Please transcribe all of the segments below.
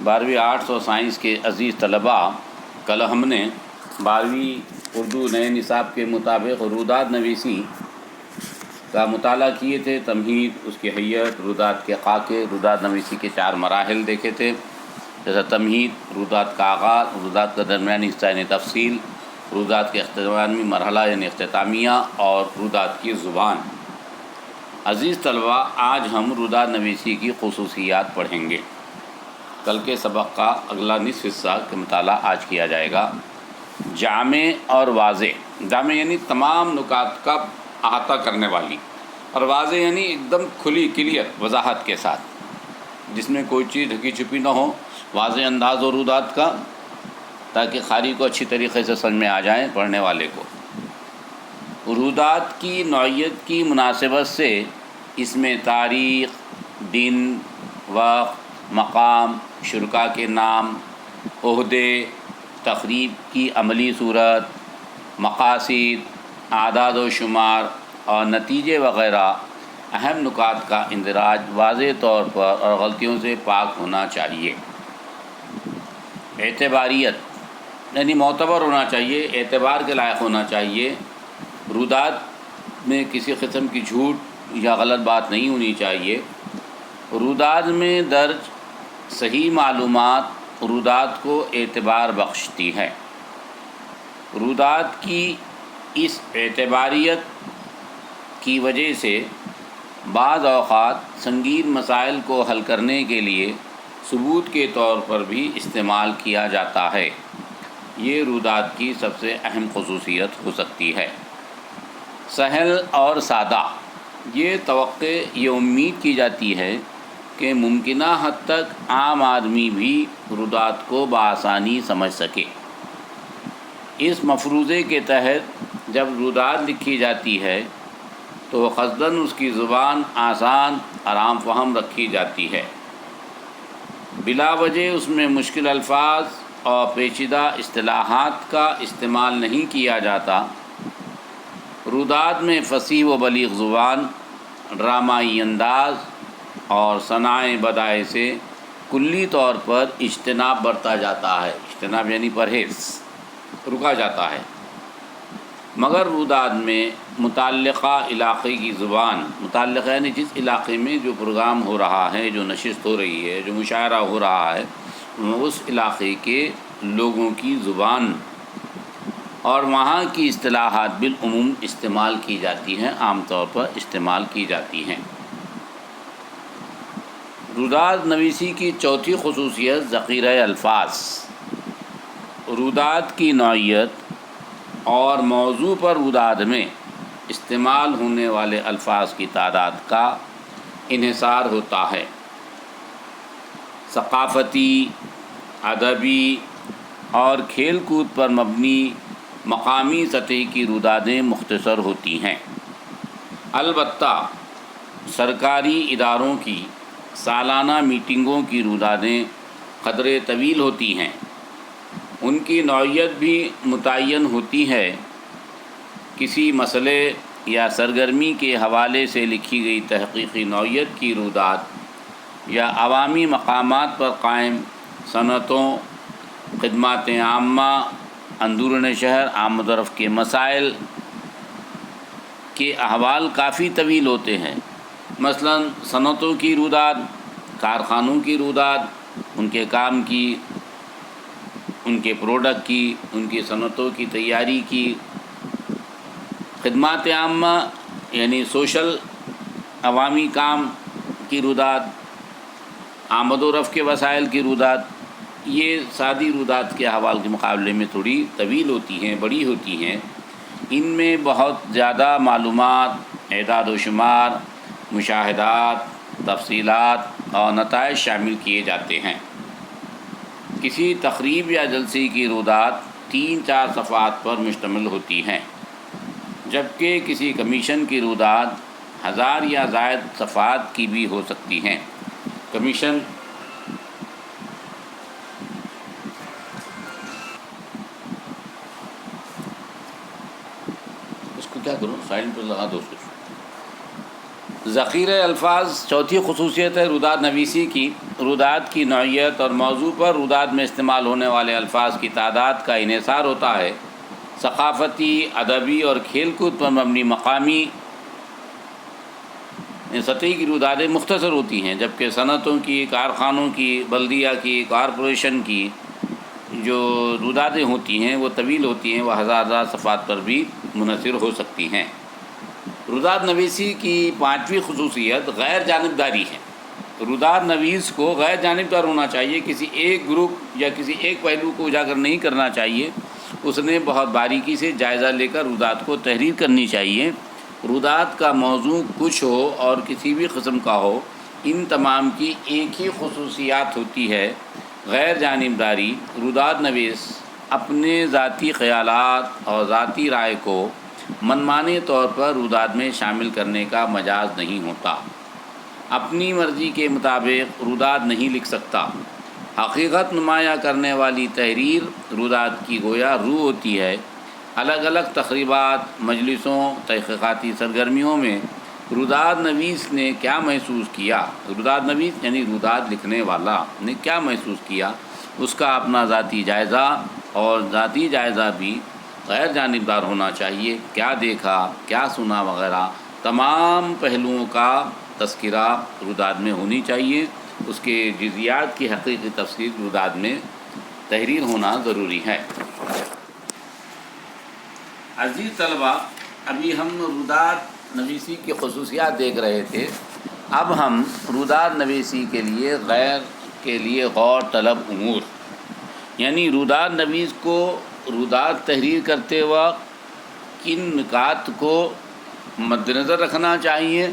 12ویں arts اور science کے عزیز طلباء، کل ہم نے 12ویں اردو نئے نصاب کے مطابق روداد نویسی کا مطالعہ کیے تھے۔ تمہید، اس کی حیت، روداد کے خاکے، روداد نویسی کے 4 مراحل دیکھے تھے، جیسا تمہید، روداد کا آغاز، روداد کا درمیانی حصہ یعنی تفصیل، روداد کے اختتامی مرحلہ یعنی اختتامیہ، اور روداد کی زبان۔ عزیز طلباء، آج ہم روداد نویسی کی خصوصیات پڑھیں گے۔ کل کے سبق کا اگلا نصف حصہ کا مطالعہ آج کیا جائے گا۔ جامع اور واضح۔ جامع یعنی تمام نکات کا احاطہ کرنے والی، اور واضح یعنی ایک دم کھلی، کلیئر، وضاحت کے ساتھ، جس میں کوئی چیز ڈھکی چھپی نہ ہو، واضح انداز ہو روداد کا، تاکہ قاری کو اچھی طریقے سے سمجھ میں آ جائیں، پڑھنے والے کو۔ روداد کی نوعیت کی مناسبت سے اس میں تاریخ، دن، وقت، مقام، شرکاء کے نام، عہدے، تقریب کی عملی صورت، مقاصد، اعداد و شمار اور نتیجے وغیرہ اہم نکات کا اندراج واضح طور پر اور غلطیوں سے پاک ہونا چاہیے۔ اعتباریت یعنی معتبر ہونا چاہیے، اعتبار کے لائق ہونا چاہیے۔ روداد میں کسی قسم کی جھوٹ یا غلط بات نہیں ہونی چاہیے۔ روداد میں درج صحیح معلومات روداد کو اعتبار بخشتی ہے۔ روداد کی اس اعتباریت کی وجہ سے بعض اوقات سنگین مسائل کو حل کرنے کے لیے ثبوت کے طور پر بھی استعمال کیا جاتا ہے۔ یہ روداد کی سب سے اہم خصوصیت ہو سکتی ہے۔ سہل اور سادہ۔ یہ توقع، یہ امید کی جاتی ہے کہ ممکنہ حد تک عام آدمی بھی روداد کو بآسانی سمجھ سکے۔ اس مفروضے کے تحت جب روداد لکھی جاتی ہے تو قصداً اس کی زبان آسان اور عام فہم رکھی جاتی ہے۔ بلا وجہ اس میں مشکل الفاظ اور پیچیدہ اصطلاحات کا استعمال نہیں کیا جاتا۔ روداد میں فصیح و بلیغ زبان، ڈرامائی انداز اور صنائع بدائع سے کلی طور پر اجتناب برتا جاتا ہے۔ اجتناب یعنی پرہیز، رکا جاتا ہے۔ مگر روداد میں متعلقہ علاقے کی زبان، متعلقہ یعنی جس علاقے میں جو پروگرام ہو رہا ہے، جو نشست ہو رہی ہے، جو مشاعرہ ہو رہا ہے، اس علاقے کے لوگوں کی زبان اور وہاں کی اصطلاحات بالعموم استعمال کی جاتی ہیں، عام طور پر استعمال کی جاتی ہیں۔ روداد نویسی کی چوتھی خصوصیت ذخیرہ الفاظ۔ روداد کی نوعیت اور موضوع پر روداد میں استعمال ہونے والے الفاظ کی تعداد کا انحصار ہوتا ہے۔ ثقافتی، ادبی اور کھیل کود پر مبنی مقامی سطح کی رودادیں مختصر ہوتی ہیں۔ البتہ سرکاری اداروں کی سالانہ میٹنگوں کی رودادیں قدرے طویل ہوتی ہیں۔ ان کی نوعیت بھی متعین ہوتی ہے۔ کسی مسئلے یا سرگرمی کے حوالے سے لکھی گئی تحقیقی نوعیت کی روداد یا عوامی مقامات پر قائم صنعتوں، خدمات عامہ، اندرون شہر آمد و رفت کے مسائل کے احوال کافی طویل ہوتے ہیں۔ مثلاً صنعتوں کی روداد، کارخانوں کی روداد، ان کے کام کی، ان کے پروڈکٹ کی، ان کی صنعتوں کی تیاری کی، خدمات عامہ یعنی سوشل عوامی کام کی روداد، آمد و رفت کے وسائل کی روداد، یہ سادی روداد کے احوال کے مقابلے میں تھوڑی طویل ہوتی ہیں، بڑی ہوتی ہیں۔ ان میں بہت زیادہ معلومات، اعداد و شمار، مشاہدات، تفصیلات اور نتائج شامل کیے جاتے ہیں۔ کسی تقریب یا جلسے کی روداد 3-4 صفحات پر مشتمل ہوتی ہیں، جبکہ کسی کمیشن کی روداد 1000 یا زائد صفحات کی بھی ہو سکتی ہیں۔ کمیشن اس کو کیا کروں، سائلنٹ پر لگا دو اس کو۔ ذخیرہ الفاظ چوتھی خصوصیت ہے روداد نویسی کی۔ روداد کی نوعیت اور موضوع پر روداد میں استعمال ہونے والے الفاظ کی تعداد کا انحصار ہوتا ہے۔ ثقافتی، ادبی اور کھیل کود پر مبنی مقامی سطح کی رودادیں مختصر ہوتی ہیں، جبکہ صنعتوں کی، کارخانوں کی، بلدیہ کی، کارپوریشن کی جو رودادیں ہوتی ہیں وہ طویل ہوتی ہیں، وہ ہزار صفحات پر بھی منحصر ہو سکتی ہیں۔ روداد نویسی کی پانچویں خصوصیت غیر جانبداری ہے۔ روداد نویس کو غیر جانبدار ہونا چاہیے، کسی ایک گروپ یا کسی ایک پہلو کو اجاگر نہیں کرنا چاہیے، اس نے بہت باریکی سے جائزہ لے کر روداد کو تحریر کرنی چاہیے۔ روداد کا موضوع کچھ ہو اور کسی بھی قسم کا ہو، ان تمام کی ایک ہی خصوصیات ہوتی ہے، غیر جانبداری۔ روداد نویس اپنے ذاتی خیالات اور ذاتی رائے کو منمانے طور پر روداد میں شامل کرنے کا مجاز نہیں ہوتا، اپنی مرضی کے مطابق روداد نہیں لکھ سکتا۔ حقیقت نمایاں کرنے والی تحریر روداد کی گویا روح ہوتی ہے۔ الگ الگ تقریبات، مجلسوں، تحقیقاتی سرگرمیوں میں روداد نویس نے کیا محسوس کیا، روداد نویس یعنی روداد لکھنے والا نے کیا محسوس کیا، اس کا اپنا ذاتی جائزہ، اور ذاتی جائزہ بھی غیر جانبدار ہونا چاہیے۔ کیا دیکھا، کیا سنا وغیرہ تمام پہلوؤں کا تذکرہ روداد میں ہونی چاہیے، اس کے جزیات کی حقیقی تفصیل روداد میں تحریر ہونا ضروری ہے۔ عزیز طلبہ، ابھی ہم روداد نویسی کی خصوصیات دیکھ رہے تھے، اب ہم روداد نویسی کے لیے غور طلب امور، یعنی روداد نویس کو روداد تحریر کرتے وقت کن نکات کو مد نظر رکھنا چاہیے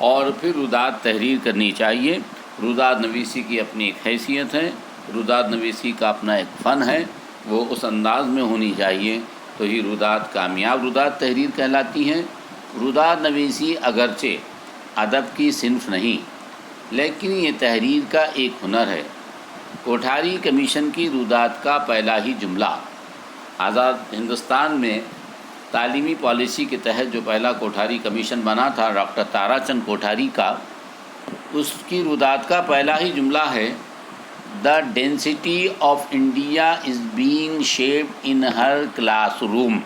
اور پھر روداد تحریر کرنی چاہیے۔ روداد نویسی کی اپنی ایک حیثیت ہے، روداد نویسی کا اپنا ایک فن ہے، وہ اس انداز میں ہونی چاہیے تو ہی روداد کامیاب روداد تحریر کہلاتی ہیں۔ روداد نویسی اگرچہ ادب کی صنف نہیں، لیکن یہ تحریر کا ایک ہنر ہے۔ کوٹھاری کمیشن کی روداد کا پہلا ہی جملہ، آزاد ہندوستان میں تعلیمی پالیسی کے تحت جو پہلا کوٹھاری کمیشن بنا تھا ڈاکٹر تارا چند کوٹھاری کا، اس کی روداد کا پہلا ہی جملہ ہے "The density of India is being shaped in her classroom"۔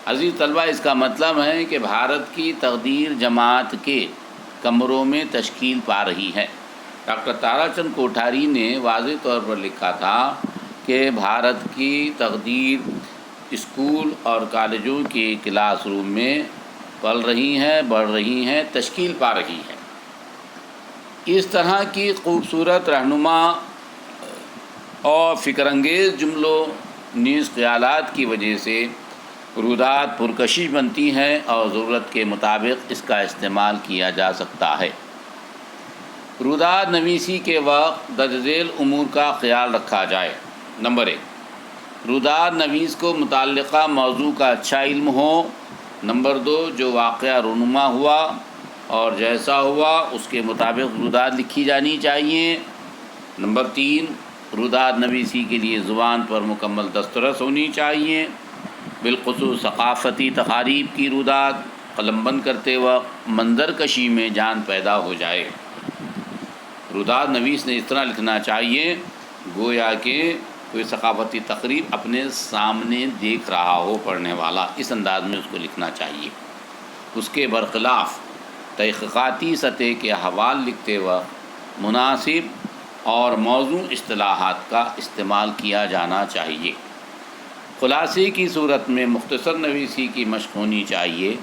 عزیز طلبہ، اس کا مطلب ہے کہ بھارت کی تقدیر جماعت کے کمروں میں تشکیل پا رہی ہے۔ ڈاکٹر تارا چند کوٹھاری نے واضح طور پر لکھا تھا کہ بھارت کی تقدیر اسکول اور کالجوں کے کلاس روم میں پل رہی ہیں، بڑھ رہی ہیں، تشکیل پا رہی ہے۔ اس طرح کی خوبصورت رہنما اور فکر انگیز جملوں نیز خیالات کی وجہ سے روداد پرکشش بنتی ہے اور ضرورت کے مطابق اس کا استعمال کیا جا سکتا ہے۔ روداد نویسی کے وقت درج ذیل امور کا خیال رکھا جائے۔ نمبر 1، روداد نویس کو متعلقہ موضوع کا اچھا علم ہو۔ نمبر 2، جو واقعہ رونما ہوا اور جیسا ہوا اس کے مطابق روداد لکھی جانی چاہیے۔ نمبر 3، روداد نویسی کے لیے زبان پر مکمل دسترس ہونی چاہیے، بالخصوص ثقافتی تقاریب کی روداد قلم بند کرتے وقت منظر کشی میں جان پیدا ہو جائے۔ روداد نویس نے اس طرح لکھنا چاہیے گویا کہ کوئی ثقافتی تقریب اپنے سامنے دیکھ رہا ہو پڑھنے والا، اس انداز میں اس کو لکھنا چاہیے۔ اس کے برخلاف تحقیقاتی سطح کے احوال لکھتے وقت مناسب اور موزوں اصطلاحات کا استعمال کیا جانا چاہیے۔ خلاصے کی صورت میں مختصر نویسی کی مشق ہونی چاہیے۔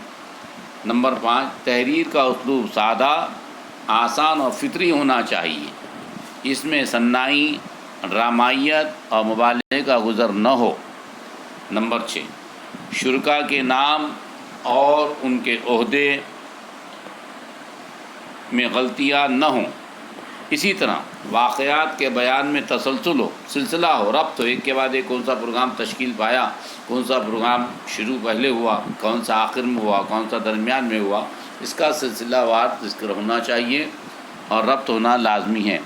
نمبر 5، تحریر کا اسلوب سادہ، آسان اور فطری ہونا چاہیے۔ اس میں صناعی، ڈرامائیت اور مبالغے کا گزر نہ ہو۔ نمبر 6، شرکاء کے نام اور ان کے عہدے میں غلطیاں نہ ہوں۔ اسی طرح واقعات کے بیان میں تسلسل ہو، سلسلہ ہو، ربط ہو، ایک کے بعد ایک کون سا پروگرام تشکیل پایا، کون سا پروگرام شروع پہلے ہوا، کون سا آخر میں ہوا، کون سا درمیان میں ہوا، اس کا سلسلہ وار ذکر ہونا چاہیے اور ربط ہونا لازمی ہے۔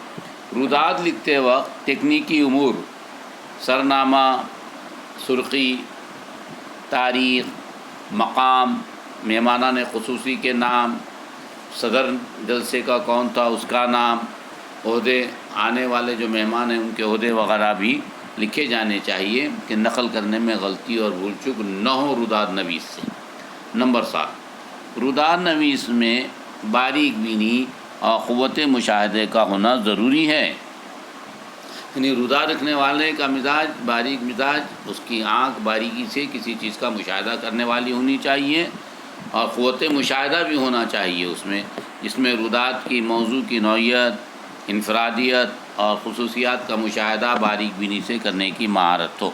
روداد لکھتے وقت تکنیکی امور، سرنامہ، سرخی، تاریخ، مقام، مہمانان خصوصی کے نام، صدر جلسے کا کون تھا، اس کا نام، عہدے، آنے والے جو مہمان ہیں ان کے عہدے وغیرہ بھی لکھے جانے چاہیے کہ نقل کرنے میں غلطی اور بھول چک نہ ہو روداد نویس سے۔ نمبر 7، روداد نویس میں باریک بینی اور قوت مشاہدے کا ہونا ضروری ہے، یعنی روداد رکھنے والے کا مزاج باریک مزاج، اس کی آنکھ باریکی سے کسی چیز کا مشاہدہ کرنے والی ہونی چاہیے، اور قوت مشاہدہ بھی ہونا چاہیے جس میں روداد کی موضوع کی نوعیت، انفرادیت اور خصوصیات کا مشاہدہ باریک بینی سے کرنے کی مہارت ہو۔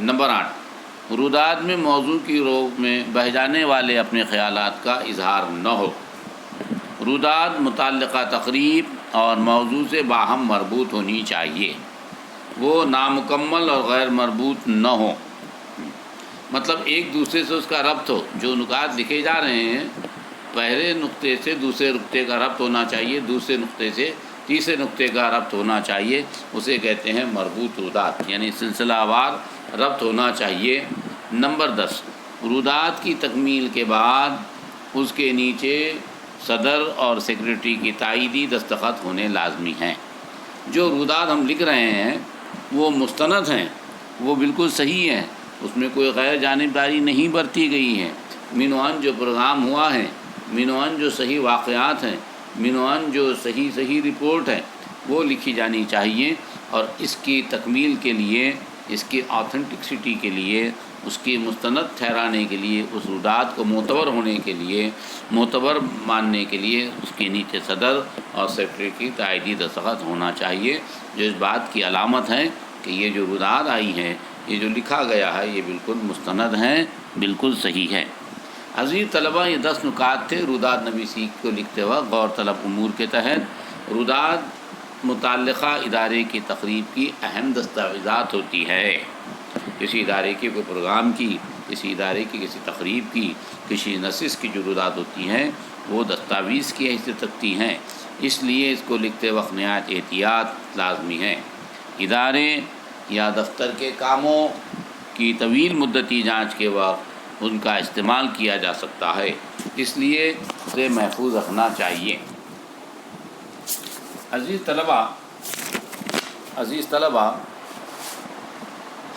نمبر 8، روداد میں موضوع کی رو میں بہہ جانے والے اپنے خیالات کا اظہار نہ ہو۔ روداد متعلقہ تقریب اور موضوع سے باہم مربوط ہونی چاہیے، وہ نامکمل اور غیر مربوط نہ ہو، مطلب ایک دوسرے سے اس کا ربط ہو۔ جو نکات لکھے جا رہے ہیں پہلے نقطے سے دوسرے نقطے کا ربط ہونا چاہیے، دوسرے نقطے سے تیسرے نقطے کا ربط ہونا چاہیے، اسے کہتے ہیں مربوط روداد، یعنی سلسلہ وار ربط ہونا چاہیے۔ نمبر 10، روداد کی تکمیل کے بعد اس کے نیچے صدر اور سیکریٹری کی تائیدی دستخط ہونے لازمی ہیں۔ جو روداد ہم لکھ رہے ہیں وہ مستند ہیں، وہ بالکل صحیح ہیں، اس میں کوئی غیر جانبداری نہیں برتی گئی ہے۔ مینوان جو پروگرام ہوا ہے، مینوان جو صحیح واقعات ہیں، مینوان جو صحیح رپورٹ ہے وہ لکھی جانی چاہیے، اور اس کی تکمیل کے لیے، اس کی آتھینٹکسٹی کے لیے، اس کی مستند ٹھہرانے کے لیے، اس روداد کو معتبر ہونے کے لیے، معتبر ماننے کے لیے اس کے نیچے صدر اور سیکریٹری کی تائیدی دستخط ہونا چاہیے، جو اس بات کی علامت ہے کہ یہ جو روداد آئی ہے، یہ جو لکھا گیا ہے، یہ بالکل مستند ہیں، بالکل صحیح ہے۔ عزیز طلبہ، یہ 10 نکات تھے روداد نویسی کو لکھتے وقت غور طلب امور کے تحت۔ روداد متعلقہ ادارے کی تقریب کی اہم دستاویزات ہوتی ہے۔ کسی ادارے کے کوئی پروگرام کی، کسی ادارے کی کسی تقریب کی، کسی نشست کی جو روداد ہوتی ہیں وہ دستاویز کی حیثیت رکھتی ہیں، اس لیے اس کو لکھتے وقت نہایت احتیاط لازمی ہے۔ ادارے یا دفتر کے کاموں کی طویل مدتی جانچ کے وقت ان کا استعمال کیا جا سکتا ہے، اس لیے اسے محفوظ رکھنا چاہیے۔ عزیز طلبہ،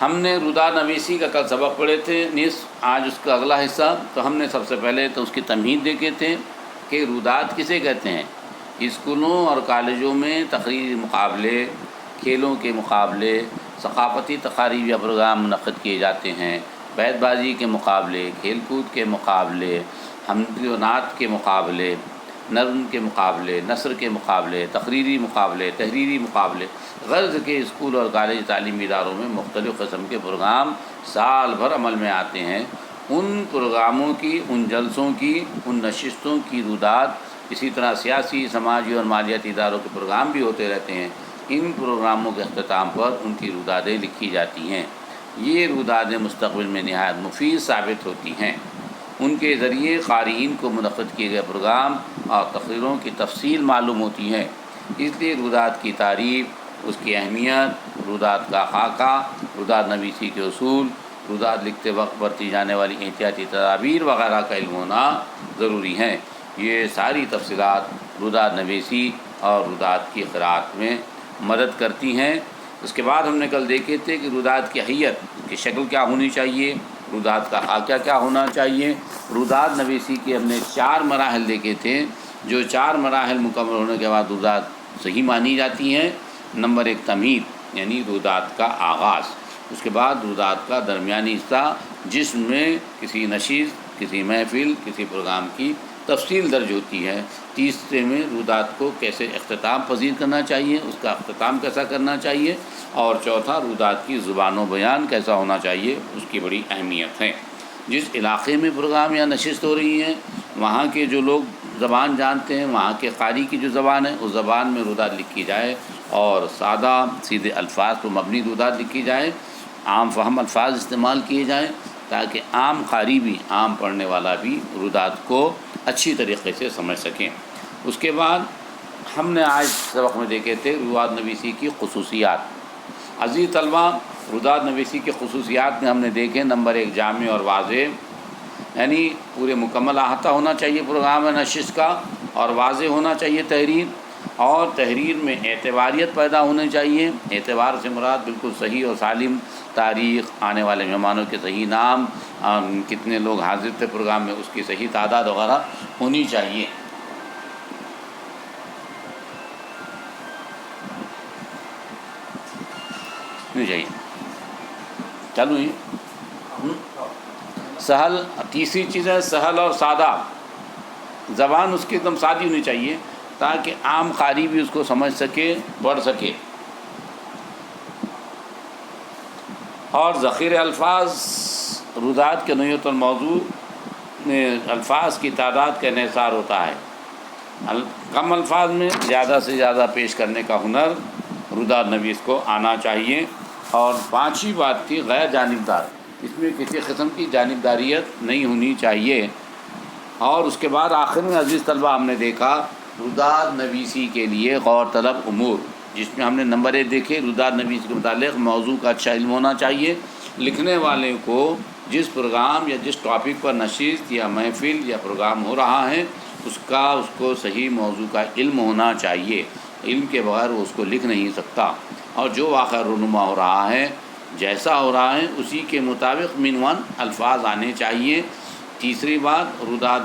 ہم نے روداد نویسی کا کل سبق پڑھے تھے نصف، آج اس کا اگلا حصہ۔ تو ہم نے سب سے پہلے تو اس کی تمہید دیکھے تھے کہ روداد کسے کہتے ہیں۔ اسکولوں اور کالجوں میں تقریری مقابلے، کھیلوں کے مقابلے، ثقافتی تقاریب یا پروگرام منعقد کیے جاتے ہیں، بیت بازی کے مقابلے، کھیل کود کے مقابلے، حمد و نعت کے مقابلے، نظم کے مقابلے، نثر کے مقابلے، تقریری مقابلے، تحریری مقابلے، غرض کے اسکول اور کالج تعلیمی اداروں میں مختلف قسم کے پروگرام سال بھر عمل میں آتے ہیں۔ ان پروگراموں کی، ان جلسوں کی، ان نشستوں کی روداد، اسی طرح سیاسی، سماجی اور مالیاتی اداروں کے پروگرام بھی ہوتے رہتے ہیں۔ ان پروگراموں کے اختتام پر ان کی رودادیں لکھی جاتی ہیں۔ یہ رودادیں مستقبل میں نہایت مفید ثابت ہوتی ہیں۔ ان کے ذریعے قارئین کو منعقد کیے گئے پروگرام اور تقریروں کی تفصیل معلوم ہوتی ہے، اس لیے روداد کی تعریف، اس کی اہمیت، روداد کا خاکہ، روداد نویسی کے اصول، روداد لکھتے وقت برتی جانے والی احتیاطی تدابیر وغیرہ کا علم ہونا ضروری ہے۔ یہ ساری تفصیلات روداد نویسی اور روداد کی قراءت میں مدد کرتی ہیں۔ اس کے بعد ہم نے کل دیکھے تھے کہ روداد کی حیت کی شکل کیا ہونی چاہیے، روداد کا خاکہ کیا ہونا چاہیے۔ روداد نویسی کے ہم نے 4 مراحل دیکھے تھے، جو 4 مراحل مکمل ہونے کے بعد روداد صحیح مانی جاتی ہیں۔ نمبر 1 تمہید، یعنی روداد کا آغاز، اس کے بعد روداد کا درمیانی حصہ جس میں کسی نشست، کسی محفل، کسی پروگرام کی تفصیل درج ہوتی ہے۔ تیسرے میں روداد کو کیسے اختتام پذیر کرنا چاہیے، اس کا اختتام کیسا کرنا چاہیے، اور چوتھا روداد کی زبان و بیان کیسا ہونا چاہیے، اس کی بڑی اہمیت ہے۔ جس علاقے میں پروگرام یا نشست ہو رہی ہیں وہاں کے جو لوگ زبان جانتے ہیں، وہاں کے قاری کی جو زبان ہے اس زبان میں روداد لکھی جائے، اور سادہ سیدھے الفاظ پر مبنی روداد لکھی جائے، عام فہم الفاظ استعمال کیے جائیں تاکہ عام قاری بھی، عام پڑھنے والا بھی روداد کو اچھی طریقے سے سمجھ سکیں۔ اس کے بعد ہم نے آج سبق میں دیکھے تھے روداد نویسی کی خصوصیات۔ عزیز طلبہ، روداد نویسی کی خصوصیات میں ہم نے دیکھے نمبر 1 جامع اور واضح، یعنی پورے مکمل احاطہ ہونا چاہیے پروگرام یا نشست کا، اور واضح ہونا چاہیے تحریر، اور تحریر میں اعتباریت پیدا ہونی چاہیے۔ اعتبار سے مراد بالکل صحیح اور سالم تاریخ، آنے والے مہمانوں کے صحیح نام، کتنے لوگ حاضر تھے پروگرام میں، اس کی صحیح تعداد وغیرہ ہونی چاہیے۔ نہیں چاہیے چلو یہ سہل، تیسری چیز ہے سہل اور سادہ، زبان اس کی ایک دم سادی ہونی چاہیے تاکہ عام قاری بھی اس کو سمجھ سکے، پڑھ سکے۔ اور ذخیرہ الفاظ، رودات کے نوعیت الموضوع میں الفاظ کی تعداد کا انحصار ہوتا ہے، کم الفاظ میں زیادہ سے زیادہ پیش کرنے کا ہنر رودات نویس کو آنا چاہیے۔ اور پانچویں بات تھی غیر جانبدار، اس میں کسی قسم کی جانبداریت نہیں ہونی چاہیے۔ اور اس کے بعد آخر میں عزیز طلبہ ہم نے دیکھا رودات نویسی کے لیے غور طلب امور، جس میں ہم نے نمبر 1 دیکھے رودات نویسی کے متعلق موضوع کا اچھا علم ہونا چاہیے، لکھنے والے کو جس پروگرام یا جس ٹاپک پر نشست یا محفل یا پروگرام ہو رہا ہے اس کو صحیح موضوع کا علم ہونا چاہیے، علم کے بغیر وہ اس کو لکھ نہیں سکتا، اور جو واقعہ رونما ہو رہا ہے جیسا ہو رہا ہے اسی کے مطابق عنوان الفاظ آنے چاہیے۔ تیسری بات رودات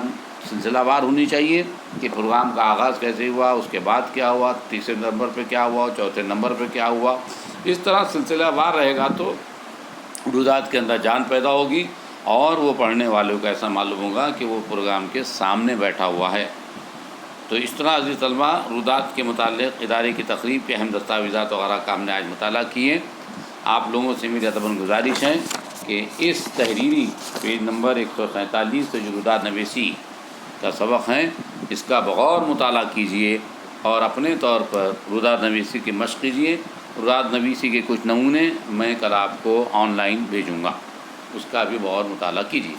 سلسلہ وار ہونی چاہیے کہ پروگرام کا آغاز کیسے ہوا، اس کے بعد کیا ہوا، تیسرے نمبر پہ کیا ہوا، چوتھے نمبر پہ کیا ہوا، اس طرح سلسلہ وار رہے گا تو رودات کے اندر جان پیدا ہوگی، اور وہ پڑھنے والوں کو ایسا معلوم ہوگا کہ وہ پروگرام کے سامنے بیٹھا ہوا ہے۔ تو اس طرح عزیز طلبہ رودات کے متعلق ادارے کی تقریب کے اہم دستاویزات وغیرہ کا ہم نے آج مطالعہ کیے۔ آپ لوگوں سے میری ادباً گزارش ہے کہ اس تحریری پیج نمبر 147 سے جو رودات نویسی کا سبق ہے اس کا بغور مطالعہ کیجیے اور اپنے طور پر رودات نویسی کی مشق کیجیے۔ رودات نویسی کے کچھ نمونے میں کل آپ کو آن لائن بھیجوں گا، اس کا بھی بغور مطالعہ کیجیے۔